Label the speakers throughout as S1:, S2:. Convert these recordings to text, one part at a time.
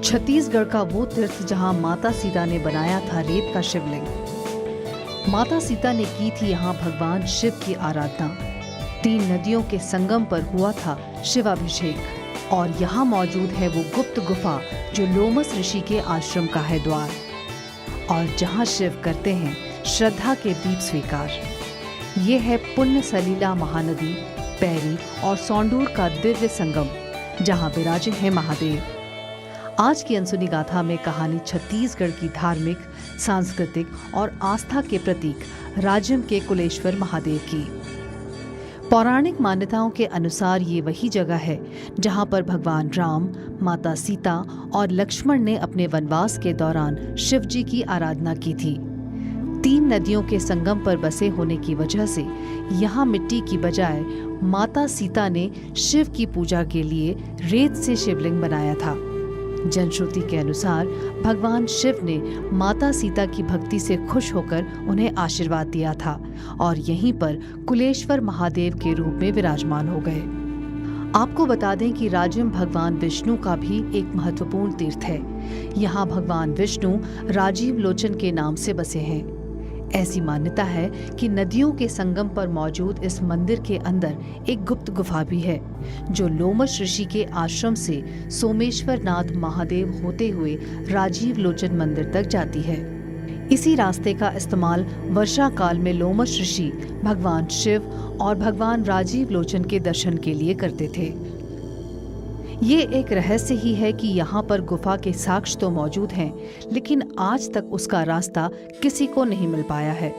S1: छत्तीसगढ़ का वो तीर्थ जहां माता सीता ने बनाया था रेत का शिवलिंग। माता सीता ने की थी यहाँ भगवान शिव की आराधना। 3 नदियों के संगम पर हुआ था शिवाभिषेक और यहाँ मौजूद है वो गुप्त गुफा जो लोमस ऋषि के आश्रम का है द्वार और जहाँ शिव करते हैं श्रद्धा के दीप स्वीकार। ये है पुण्य सलीला महानदी, पैरी और सौंडूर का दिव्य संगम जहाँ विराजे हैं महादेव। आज की अनसुनी गाथा में कहानी छत्तीसगढ़ की धार्मिक, सांस्कृतिक और आस्था के प्रतीक राजिम के कुलेश्वर महादेव की। पौराणिक मान्यताओं के अनुसार ये वही जगह है जहां पर भगवान राम, माता सीता और लक्ष्मण ने अपने वनवास के दौरान शिव जी की आराधना की थी। 3 नदियों के संगम पर बसे होने की वजह से यहाँ मिट्टी की बजाय माता सीता ने शिव की पूजा के लिए रेत से शिवलिंग बनाया था। जनश्रुति के अनुसार भगवान शिव ने माता सीता की भक्ति से खुश होकर उन्हें आशीर्वाद दिया था और यहीं पर कुलेश्वर महादेव के रूप में विराजमान हो गए। आपको बता दें कि राजिम भगवान विष्णु का भी एक महत्वपूर्ण तीर्थ है। यहाँ भगवान विष्णु राजीव लोचन के नाम से बसे हैं। ऐसी मान्यता है कि नदियों के संगम पर मौजूद इस मंदिर के अंदर एक गुप्त गुफा भी है जो लोमस ऋषि के आश्रम से सोमेश्वर नाथ महादेव होते हुए राजीव लोचन मंदिर तक जाती है। इसी रास्ते का इस्तेमाल वर्षा काल में लोमस ऋषि भगवान शिव और भगवान राजीव लोचन के दर्शन के लिए करते थे। ये एक रहस्य ही है कि यहाँ पर गुफा के साक्ष्य तो मौजूद हैं, लेकिन आज तक उसका रास्ता किसी को नहीं मिल पाया है।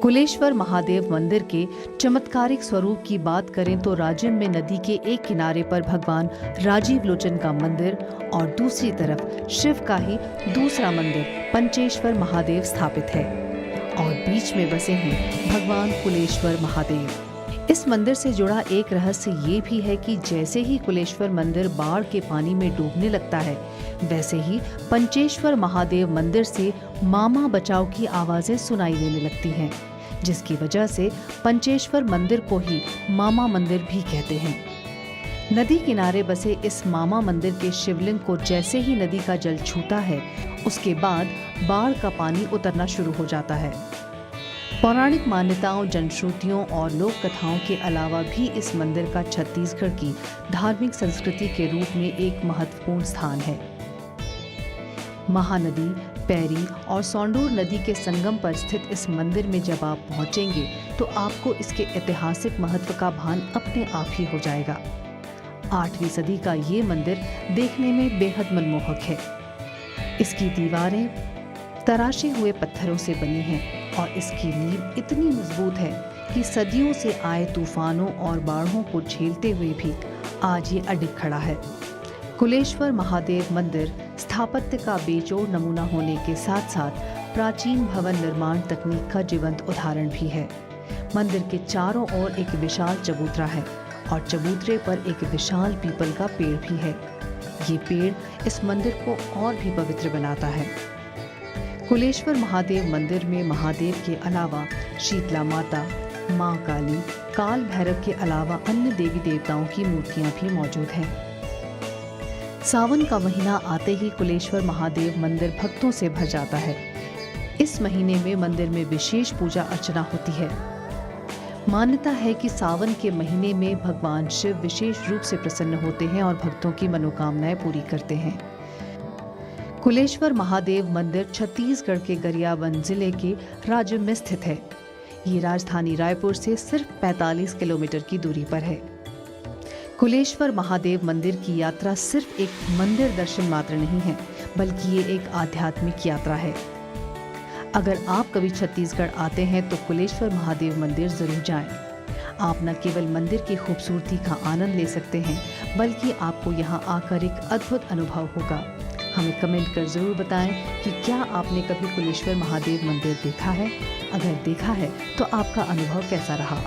S1: कुलेश्वर महादेव मंदिर के चमत्कारिक स्वरूप की बात करें तो राजिम में नदी के एक किनारे पर भगवान राजीव लोचन का मंदिर और दूसरी तरफ शिव का ही दूसरा मंदिर पंचेश्वर महादेव स्थापित है और बीच में बसे हैं भगवान कुलेश्वर महादेव। इस मंदिर से जुड़ा एक रहस्य ये भी है कि जैसे ही कुलेश्वर मंदिर बाढ़ के पानी में डूबने लगता है, वैसे ही पंचेश्वर महादेव मंदिर से मामा बचाओ की आवाजें सुनाई देने लगती हैं, जिसकी वजह से पंचेश्वर मंदिर को ही मामा मंदिर भी कहते हैं। नदी किनारे बसे इस मामा मंदिर के शिवलिंग को जैसे ही नदी का जल छूता है, उसके बाद बाढ़ का पानी उतरना शुरू हो जाता है। पौराणिक मान्यताओं, जनश्रुतियों और लोक कथाओं के अलावा भी इस मंदिर का छत्तीसगढ़ की धार्मिक संस्कृति के रूप में एक महत्वपूर्ण स्थान है। महानदी, पैरी और सौंडूर नदी के संगम पर स्थित इस मंदिर में जब आप पहुंचेंगे तो आपको इसके ऐतिहासिक महत्व का भान अपने आप ही हो जाएगा। 8वीं सदी का ये मंदिर देखने में बेहद मनमोहक है। इसकी दीवारें तराशे हुए पत्थरों से बनी हैं और इसकी नींव इतनी मजबूत है कि सदियों से आए तूफानों और बाढ़ों को झेलते हुए भी आज ये अडिग खड़ा है। कुलेश्वर महादेव मंदिर स्थापत्य का बेजोड़ नमूना होने के साथ साथ प्राचीन भवन निर्माण तकनीक का जीवंत उदाहरण भी है। मंदिर के चारों ओर एक विशाल चबूतरा है और चबूतरे पर एक विशाल पीपल का पेड़ भी है। ये पेड़ इस मंदिर को और भी पवित्र बनाता है। कुलेश्वर महादेव मंदिर में महादेव के अलावा शीतला माता, मां काली, काल भैरव के अलावा अन्य देवी देवताओं की मूर्तियां भी मौजूद हैं। सावन का महीना आते ही कुलेश्वर महादेव मंदिर भक्तों से भर जाता है। इस महीने में मंदिर में विशेष पूजा अर्चना होती है। मान्यता है कि सावन के महीने में भगवान शिव विशेष रूप से प्रसन्न होते हैं और भक्तों की मनोकामनाएं पूरी करते हैं। कुलेश्वर महादेव मंदिर छत्तीसगढ़ के गरियाबंद जिले के राजिम में स्थित है। ये राजधानी रायपुर से सिर्फ 45 किलोमीटर की दूरी पर है। कुलेश्वर महादेव मंदिर की यात्रा सिर्फ एक मंदिर दर्शन मात्र नहीं है, बल्कि ये एक आध्यात्मिक यात्रा है। अगर आप कभी छत्तीसगढ़ आते हैं तो कुलेश्वर महादेव मंदिर जरूर जाएं। आप न केवल मंदिर की खूबसूरती का आनंद ले सकते हैं, बल्कि आपको यहाँ आकर एक अद्भुत अनुभव होगा। हमें कमेंट कर जरूर बताएं कि क्या आपने कभी कुलेश्वर महादेव मंदिर देखा है। अगर देखा है तो आपका अनुभव कैसा रहा।